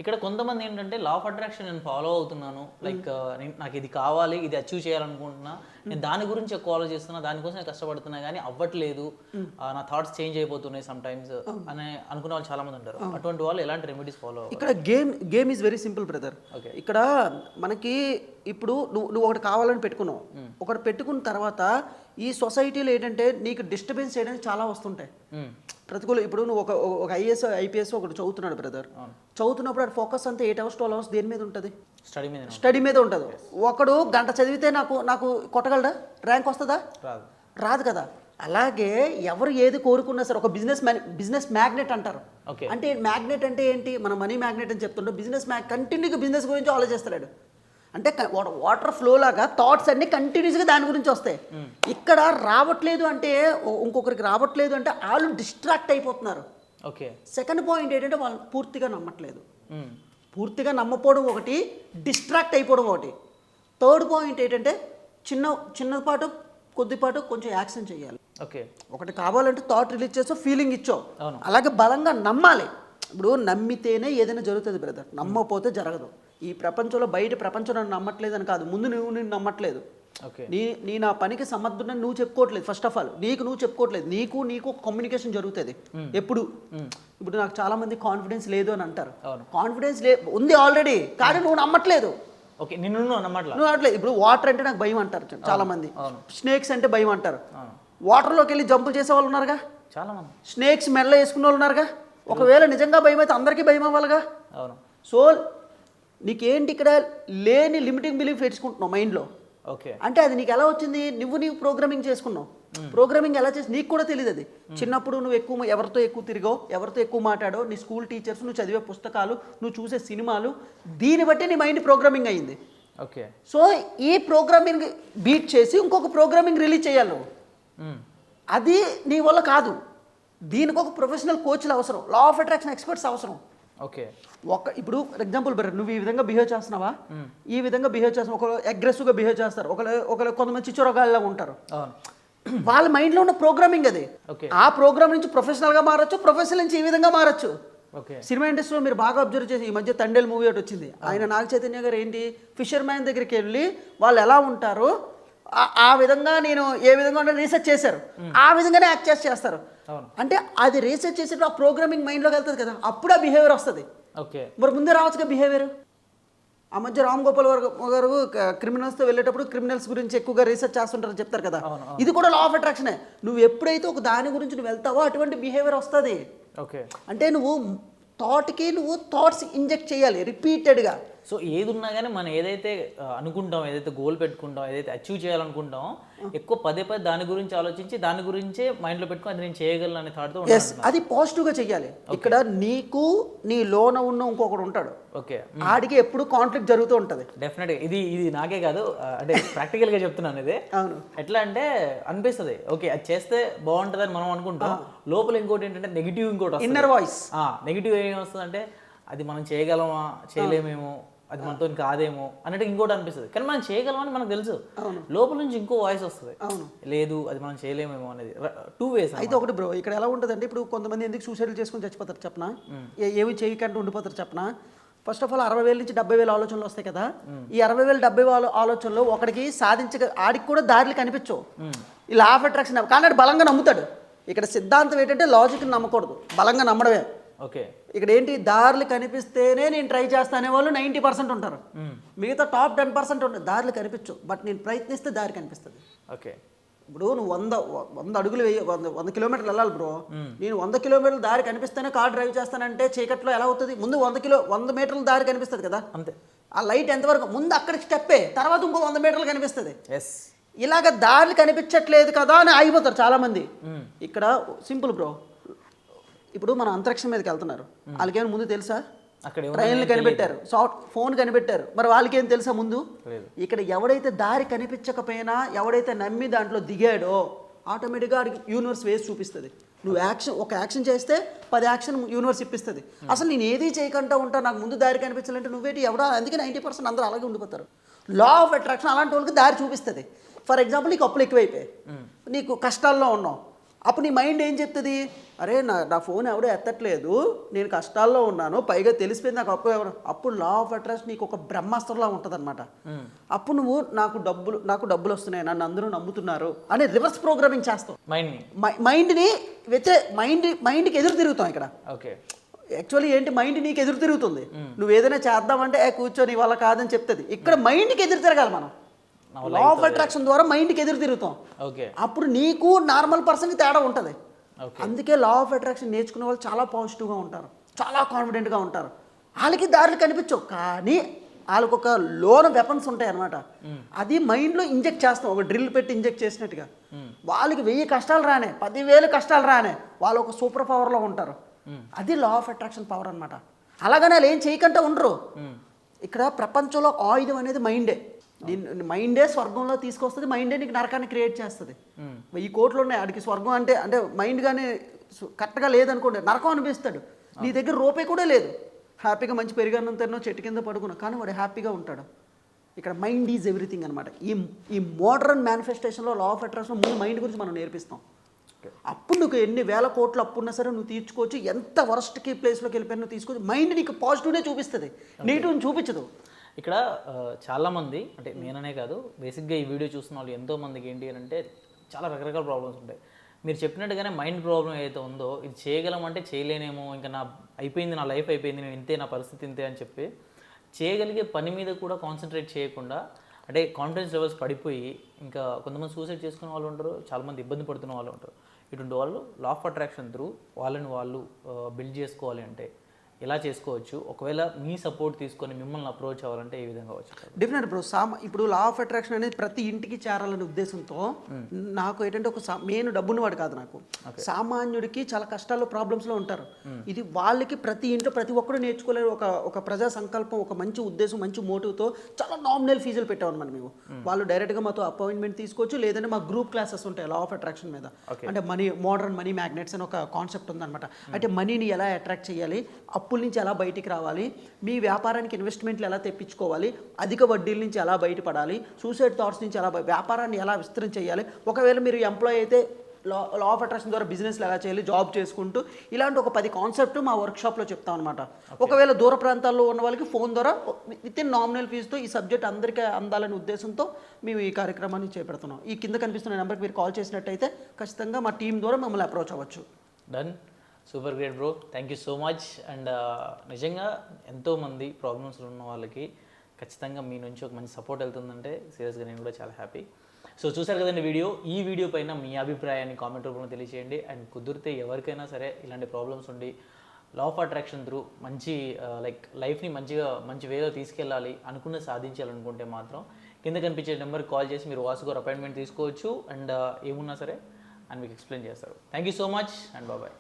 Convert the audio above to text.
ఇక్కడ కొంతమంది ఏంటంటే లా ఆఫ్ అట్రాక్షన్ నేను ఫాలో అవుతున్నాను, లైక్ నాకు ఇది కావాలి, ఇది అచీవ్ చేయాలనుకుంటున్నా, నేను దాని గురించి ఎక్కువ ఆలోచిస్తున్నా, దానికోసం నేను కష్టపడుతున్నా కానీ అవ్వట్లేదు, నా థాట్స్ చేంజ్ అయిపోతున్నాయి సమ్ టైమ్స్ అని అనుకునే వాళ్ళు చాలా మంది ఉంటారు. అటువంటి వాళ్ళు ఎలాంటి రెమెడీస్ ఫాలో అవ్వాలి? ఇక్కడ game is very simple brother. ఇక్కడ మనకి ఇప్పుడు నువ్వు ఒకటి కావాలని పెట్టుకున్నావు, ఒకటి పెట్టుకున్న తర్వాత ఈ సొసైటీలో ఏంటంటే నీకు డిస్టర్బెన్స్ చేయడానికి చాలా వస్తుంటాయి ప్రతికూల. ఇప్పుడు నువ్వు ఒక ఐఏఎస్ ఐపీఎస్ ఒకటి చదువుతున్నాడు బ్రదర్, చదువుతున్నప్పుడు అది ఫోకస్ అంతా 8 hours 12 hours దేని మీద ఉంటుంది? స్టడీ మీద ఉంటుంది. ఒకడు గంట చదివితే నాకు కొట్టగలడా? ర్యాంక్ వస్తుందా? రాదు కదా. అలాగే ఎవరు ఏది కోరుకున్నా సరే, ఒక బిజినెస్ మ్యాగ్నెట్ అంటారు. అంటే మ్యాగ్నెట్ అంటే ఏంటి? మన మనీ మ్యాగ్నెట్ అని చెప్తుంటే కంటిన్యూగా బిజినెస్ గురించి ఆలోచిస్తాడు. అంటే వాటర్ ఫ్లో లాగా థాట్స్ అన్ని కంటిన్యూస్గా దాని గురించి వస్తాయి. ఇక్కడ రావట్లేదు అంటే, ఇంకొకరికి రావట్లేదు అంటే వాళ్ళు డిస్ట్రాక్ట్ అయిపోతున్నారు. సెకండ్ పాయింట్ ఏంటంటే వాళ్ళు పూర్తిగా నమ్మట్లేదు. పూర్తిగా నమ్మపోవడం ఒకటి, డిస్ట్రాక్ట్ అయిపోవడం ఒకటి. థర్డ్ పాయింట్ ఏంటంటే చిన్నపాటు కొద్దిపాటు కొంచెం యాక్షన్ చేయాలి. ఒకటి కావాలంటే థాట్ రిలీజ్ చేసో, ఫీలింగ్ ఇచ్చో, అలాగే బలంగా నమ్మాలి. ఇప్పుడు నమ్మితేనే ఏదైనా జరుగుతుంది బ్రదర్, నమ్మకపోతే జరగదు. ఈ ప్రపంచంలో బయట ప్రపంచం నన్ను నమ్మట్లేదు అని కాదు, ముందు నువ్వు నమ్మట్లేదు. నీ నా పనికి సమర్థుడని నువ్వు చెప్పుకోవట్లేదు. ఫస్ట్ ఆఫ్ ఆల్ నువ్వు చెప్పుకోవట్లేదు. నీకు కమ్యూనికేషన్ జరుగుతుంది ఎప్పుడు. ఇప్పుడు నాకు చాలా మంది కాన్ఫిడెన్స్ లేదు అని అంటారు. కాన్ఫిడెన్స్ ఉంది ఆల్రెడీ, కానీ నువ్వు నమ్మట్లేదు. నువ్వు నమ్మట్లేదు. ఇప్పుడు వాటర్ అంటే నాకు భయం అంటారు చాలా మంది, స్నేక్స్ అంటే భయం అంటారు. వాటర్లోకి వెళ్ళి జంపులు చేసే వాళ్ళు ఉన్నారుగా చాలా మంది, స్నేక్స్ మెడలో వేసుకునే వాళ్ళు ఉన్నారుగా. ఒకవేళ నిజంగా భయం అయితే అందరికీ భయం అవ్వాలిగా. సో నీకేంటి ఇక్కడ లేని లిమిటింగ్ బిలీఫ్ పెట్టుకుంటున్నావు మైండ్లో. అంటే అది నీకు ఎలా వచ్చింది? నువ్వు ప్రోగ్రామింగ్ చేసుకున్నావు. ప్రోగ్రామింగ్ ఎలా చేసి నీకు కూడా తెలియదు. అది చిన్నప్పుడు నువ్వు ఎవరితో ఎక్కువ తిరిగావు, ఎవరితో ఎక్కువ మాట్లాడో, నీ స్కూల్ టీచర్స్, నువ్వు చదివే పుస్తకాలు, నువ్వు చూసే సినిమాలు, దీన్ని బట్టి నీ మైండ్ ప్రోగ్రామింగ్ అయ్యింది. సో ఈ ప్రోగ్రామింగ్ బీట్ చేసి ఇంకొక ప్రోగ్రామింగ్ రిలీజ్ చేయాలి నువ్వు. అది నీ వల్ల కాదు. దీనికి ఒక ప్రొఫెషనల్ కోచ్లు అవసరం, లా ఆఫ్ అట్రాక్షన్ ఎక్స్పర్ట్స్ అవసరం. ఇప్పుడు ఫర్ ఎగ్జాంపుల్ నువ్వు ఈ విధంగా బిహేవ్ చేస్తున్నావా, ఈ విధంగా బిహేవ్ చేస్తున్నావు. ఒకరు అగ్రెసివ్గా బిహేవ్ చేస్తారు, ఒకరు కొంతమంది చిచ్చోరగాళ్ళగా ఉంటారు. వాళ్ళ మైండ్లో ఉన్న ప్రోగ్రామింగ్ అది. ఆ ప్రోగ్రామ్ నుంచి ప్రొఫెషనల్గా మారచ్చు, ప్రొఫెషనల్ నుంచి ఈ విధంగా మారచ్చు. సినిమా ఇండస్ట్రీలో మీరు బాగా అబ్జర్వ్ చేసి, ఈ మధ్య తండేల్ మూవీ ఒకటి వచ్చింది. ఆయన నాగ చైతన్య గారు ఏంటి, ఫిషర్ మ్యాన్ దగ్గరికి వెళ్ళి వాళ్ళు ఎలా ఉంటారో ఆ విధంగా నేను ఏ విధంగా రీసెర్చ్ చేశారు, ఆ విధంగానే యాక్ట్ చేస్తారు. అంటే అది రీసెర్చ్ చేసేటప్పుడు ఆ ప్రోగ్రామింగ్ మైండ్లోకి వెళ్తుంది కదా, అప్పుడు ఆ బిహేవియర్ వస్తుంది. మరి ముందే రావచ్చుగా బిహేవియర్. ఆ మధ్య రామ్ గోపాల్ గారు క్రిమినల్స్తో వెళ్ళేటప్పుడు క్రిమినల్స్ గురించి ఎక్కువగా రీసెర్చ్ చేస్తుంటారని చెప్తారు కదా. ఇది కూడా లా ఆఫ్ అట్రాక్షనే. నువ్వు ఎప్పుడైతే ఒక దాని గురించి నువ్వు వెళ్తావో అటువంటి బిహేవియర్ వస్తుంది. అంటే నువ్వు థాట్స్ ఇంజెక్ట్ చేయాలి రిపీటెడ్గా. సో ఏది ఉన్నా కానీ మనం ఏదైతే అనుకుంటాం, ఏదైతే గోల్ పెట్టుకుంటాం, ఏదైతే అచీవ్ చేయాలనుకుంటాం, ఎక్కువ పదే దాని గురించి ఆలోచించి దాని గురించే మైండ్లో పెట్టుకుని అది నేను చేయగలను అనే థాట్తో అది పాజిటివ్గా చెయ్యాలి. ఇక్కడ నీకు నీ లోన ఉన్న ఇంకొకడు ఉంటాడు, ఆడికి ఎప్పుడు కాన్ఫ్లిక్ట్ జరుగుతూ ఉంటుంది. డెఫినెట్గా ఇది నాకే కాదు, అంటే ప్రాక్టికల్గా చెప్తున్నాను. ఇది ఎట్లా అంటే అనిపిస్తుంది, ఓకే అది చేస్తే బాగుంటుందని మనం అనుకుంటాం, లోపల ఇంకోటి ఏంటంటే నెగిటివ్, ఇంకోటి ఇన్నర్ వాయిస్. నెగిటివ్ ఏం వస్తుందంటే అది మనం చేయగలమా, చేయలేమేమో, అది మనతో కాదేమో అన్నట్టు ఇంకోటి అనిపిస్తుంది. కానీ మనం చేయగలమని మనకు తెలుసు, లోపల నుంచి ఇంకో వాయిస్ వస్తుంది, లేదు అది మనం చేయలేమేమో అనేది. 2 ways. అయితే ఒకటి బ్రో, ఇక్కడ ఎలా ఉంటుంది అంటే, ఇప్పుడు కొంతమంది ఎందుకు సూసైడ్ చేసుకుని చచ్చిపోతారు చెప్పనా, ఏమి చేయకుండా ఉండిపోతారు చెప్పనా. ఫస్ట్ ఆఫ్ ఆల్ 60,000 నుంచి 70,000 ఆలోచనలు వస్తాయి కదా. ఈ 60,000 70,000 ఆలోచనలు ఒకడికి ఆడికి కూడా దారులు కనిపించవు. ఈ లా ఆఫ్ అట్రాక్షన్ కానీ బలంగా నమ్ముతాడు. ఇక్కడ సిద్ధాంతం ఏంటంటే లాజిక్ని నమ్మకూడదు, బలంగా నమ్మడమే. ఇక్కడ ఏంటి, దారులు కనిపిస్తేనే నేను ట్రై చేస్తానే వాళ్ళు 90% ఉంటారు, మిగతా టాప్ 10% ఉంటుంది. దారులు కనిపించు, బట్ నేను ప్రయత్నిస్తే దారి కనిపిస్తుంది. ఇప్పుడు నువ్వు 100 అడుగులు 100 కిలోమీటర్లు వెళ్ళాలి బ్రో. నేను 100 కిలోమీటర్ల దారి కనిపిస్తేనే కార్ డ్రైవ్ చేస్తానంటే చీకట్లో ఎలా అవుతుంది? ముందు 100 మీటర్ల దారి కనిపిస్తుంది కదా, అంతే. ఆ లైట్ ఎంతవరకు ముందు అక్కడికి స్టెప్పే, తర్వాత ఇంకో 100 మీటర్లు కనిపిస్తుంది. ఇలాగ దారులు కనిపించట్లేదు కదా అని ఆగిపోతారు చాలామంది. ఇక్కడ సింపుల్ బ్రో, ఇప్పుడు మన అంతరిక్షం మీదకి వెళ్తున్నారు, వాళ్ళకేమైనా ముందు తెలుసా? ట్రైన్లు కనిపెట్టారు, ఫోన్ కనిపెట్టారు, మరి వాళ్ళకేం తెలుసా ముందు? ఇక్కడ ఎవడైతే దారి కనిపించకపోయినా, ఎవడైతే నమ్మి దాంట్లో దిగాడో, ఆటోమేటిక్గా వాడికి యూనివర్స్ వేసి చూపిస్తుంది. నువ్వు ఒక యాక్షన్ చేస్తే 10 యాక్షన్ యూనివర్స్ ఇప్పిస్తుంది. అసలు నేను ఏది చేయకుండా ఉంటా, నాకు ముందు దారి కనిపించాలంటే నువ్వేటి ఎవడో. అందుకే 90% అందరూ అలాగే ఉండిపోతారు. లా ఆఫ్ అట్రాక్షన్ అలాంటి వాళ్ళకి దారి చూపిస్తుంది. ఫర్ ఎగ్జాంపుల్, నీకు అప్పులు ఎక్కువైపోయాయి, నీకు కష్టాల్లో ఉన్నావు, అప్పుడు నీ మైండ్ ఏం చెప్తుంది, అరే నా ఫోన్ ఎవడో ఎత్తట్లేదు, నేను కష్టాల్లో ఉన్నాను, పైగా తెలిసిపోయింది నాకు అప్పు ఎవరు. అప్పుడు లా ఆఫ్ అట్రాక్షన్ నీకు ఒక బ్రహ్మాస్త్రంలా ఉంటుంది అనమాట. అప్పుడు నువ్వు నాకు డబ్బులు వస్తున్నాయి, నన్ను అందరూ నమ్ముతున్నారు అని రివర్స్ ప్రోగ్రామింగ్ చేస్తావు. మైండ్ని మైండ్కి ఎదురు తిరుగుతాం ఇక్కడ. ఓకే, యాక్చువల్లీ ఏంటి, మైండ్ నీకు ఎదురు తిరుగుతుంది. నువ్వు ఏదైనా చేద్దామంటే కూర్చొని వాళ్ళ కాదని చెప్తుంది. ఇక్కడ మైండ్కి ఎదురు తిరగాలి మనం. లా ఆఫ్ అట్రాక్షన్ ద్వారా మైండ్కి ఎదురు తిరుగుతాం. అప్పుడు నీకు నార్మల్ పర్సన్కి తేడా ఉంటుంది. అందుకే లా ఆఫ్ అట్రాక్షన్ నేర్చుకునే వాళ్ళు చాలా పాజిటివ్గా ఉంటారు, చాలా కాన్ఫిడెంట్గా ఉంటారు. వాళ్ళకి దారులు కనిపించవు, కానీ వాళ్ళకి ఒక లోన వెపన్స్ ఉంటాయి అనమాట. అది మైండ్లో ఇంజెక్ట్ చేస్తాం, ఒక డ్రిల్ పెట్టి ఇంజెక్ట్ చేసినట్టుగా. వాళ్ళకి 1000 కష్టాలు రానే, 10,000 కష్టాలు రానే, వాళ్ళు ఒక సూపర్ పవర్లో ఉంటారు. అది లా ఆఫ్ అట్రాక్షన్ పవర్ అనమాట. అలాగనే వాళ్ళు ఏం చేయకుండా ఉండరు. ఇక్కడ ప్రపంచంలో ఆయుధం అనేది మైండే. మైండే స్వర్గంలో తీసుకొస్తుంది, మైండే నీకు నరకాన్ని క్రియేట్ చేస్తుంది. 1000 కోట్లు ఉన్నాయి, ఆడికి స్వర్గం అంటే మైండ్ కానీ కరెక్ట్గా లేదనుకోండి నరకం అనిపిస్తాడు. నీ దగ్గర రూపాయి కూడా లేదు, హ్యాపీగా మంచి పెరిగన్నం తిన్నో చెట్టు కింద పడుకున్నా, కానీ వాడు హ్యాపీగా ఉంటాడు. ఇక్కడ మైండ్ ఈజ్ ఎవ్రీథింగ్ అనమాట. ఈ మోడర్న్ మేనిఫెస్టేషన్లో లా ఆఫ్ అట్రాక్షన్ ముందు మైండ్ గురించి మనం నేర్పిస్తాం. అప్పుడు నువ్వు ఎన్ని వేల కోట్లు అప్పున్నా సరే నువ్వు తీర్చుకోవచ్చు. ఎంత వరస్ట్కి ప్లేస్లోకి వెళ్ళిపోయినా నువ్వు తీసుకోవచ్చు. మైండ్ నీకు పాజిటివ్నే చూపిస్తుంది, నెగిటివ్ని చూపించదు. ఇక్కడ చాలామంది, అంటే నేననే కాదు, బేసిక్గా ఈ వీడియో చూస్తున్న వాళ్ళు ఎంతోమందికి ఏంటి అని అంటే చాలా రకరకాల ప్రాబ్లమ్స్ ఉంటాయి. మీరు చెప్పినట్టుగానే మైండ్ ప్రాబ్లం ఏదైతే ఉందో, ఇది చేయగలమంటే చేయలేనేమో, ఇంకా అయిపోయింది, నా లైఫ్ అయిపోయింది, నేను ఇంతే, నా పరిస్థితి ఇంతే అని చెప్పి చేయగలిగే పని మీద కూడా కాన్సన్ట్రేట్ చేయకుండా, అంటే కాన్ఫిడెన్స్ లెవెల్స్ పడిపోయి ఇంకా కొంతమంది సూసైడ్ చేసుకునే వాళ్ళు ఉంటారు, చాలామంది ఇబ్బంది పడుతున్న వాళ్ళు ఉంటారు. ఇటువంటి వాళ్ళు లా ఆఫ్ అట్రాక్షన్ త్రూ వాళ్ళని వాళ్ళు బిల్డ్ చేసుకోవాలి అంటే ఎలా చేసుకోవచ్చు? ఒకవేళ మీ సపోర్ట్ తీసుకొని మిమ్మల్ని అప్రోచ్ అవ్వాలంటే ఏ విధంగా వచ్చు? Definite bro. ఇప్పుడు లా ఆఫ్ అట్రాక్షన్ అనేది ప్రతి ఇంటికి చేరాలనే ఉద్దేశంతో నాకు ఏంటంటే మెయిన్ డబ్బుని వాడు కాదు, నాకు సామాన్యుడికి చాలా కష్టాల్లో ప్రాబ్లమ్స్లో ఉంటారు. ఇది వాళ్ళకి ప్రతి ఇంట్లో ప్రతి ఒక్కరు నేర్చుకోలేరు. ఒక ప్రజా సంకల్పం, ఒక మంచి ఉద్దేశం, మంచి మోటివ్తో చాలా నామినల్ ఫీజులు పెట్టామన్నమాట మేము. వాళ్ళు డైరెక్ట్గా మాతో అపాయింట్మెంట్ తీసుకోవచ్చు, లేదంటే మా గ్రూప్ క్లాసెస్ ఉంటాయి లా ఆఫ్ అట్రాక్షన్ మీద. అంటే మోడర్న్ మనీ మ్యాగ్నెట్స్ అని ఒక కాన్సెప్ట్ ఉందన్నమాట. అంటే మనీని ఎలా అట్రాక్ట్ చేయాలి, అప్పుల నుంచి ఎలా బయటికి రావాలి, మీ వ్యాపారానికి ఇన్వెస్ట్మెంట్లు ఎలా తెప్పించుకోవాలి, అధిక వడ్డీల నుంచి ఎలా బయటపడాలి, సూసైడ్ థాట్స్ నుంచి ఎలా, వ్యాపారాన్ని ఎలా విస్తరణ చేయాలి, ఒకవేళ మీరు ఎంప్లాయ్ అయితే లా ఆఫ్ అట్రాక్షన్ ద్వారా బిజినెస్లు ఎలా చేయాలి, జాబ్ చేసుకుంటూ, ఇలాంటి ఒక 10 కాన్సెప్ట్ మా వర్క్షాప్లో చెప్తాం అనమాట. ఒకవేళ దూర ప్రాంతాల్లో ఉన్న వాళ్ళకి ఫోన్ ద్వారా విత్ ఇన్ నామినల్ ఫీజుతో ఈ సబ్జెక్ట్ అందరికీ అందాలనే ఉద్దేశంతో మేము ఈ కార్యక్రమాన్ని చేపడుతున్నాం. ఈ కింద కనిపిస్తున్న నెంబర్కి మీరు కాల్ చేసినట్టయితే ఖచ్చితంగా మా టీం ద్వారా మమ్మల్ని అప్రోచ్ అవ్వచ్చు. Done, super great bro, thank you so much. And నిజంగా ఎంతోమంది ప్రాబ్లమ్స్లో ఉన్న వాళ్ళకి ఖచ్చితంగా మీ నుంచి ఒక మంచి సపోర్ట్ వెళ్తుందంటే సీరియస్గా నేను కూడా చాలా హ్యాపీ. సో చూసారు కదండి ఈ వీడియో పైన మీ అభిప్రాయాన్ని కామెంట్ రూపంలో తెలియజేయండి. అండ్ కుదిరితే ఎవరికైనా సరే ఇలాంటి ప్రాబ్లమ్స్ ఉండి లా ఆఫ్ అట్రాక్షన్ త్రూ మంచి లైఫ్ని మంచి వేలో తీసుకెళ్ళాలి అనుకున్న సాధించాలనుకుంటే మాత్రం కింద కనిపించే నెంబర్కి కాల్ చేసి మీరు వాసు గారు అపాయింట్మెంట్ తీసుకోవచ్చు. అండ్ ఏమున్నా సరే అని మీకు ఎక్స్ప్లెయిన్ చేస్తారు. Thank you so much and bye.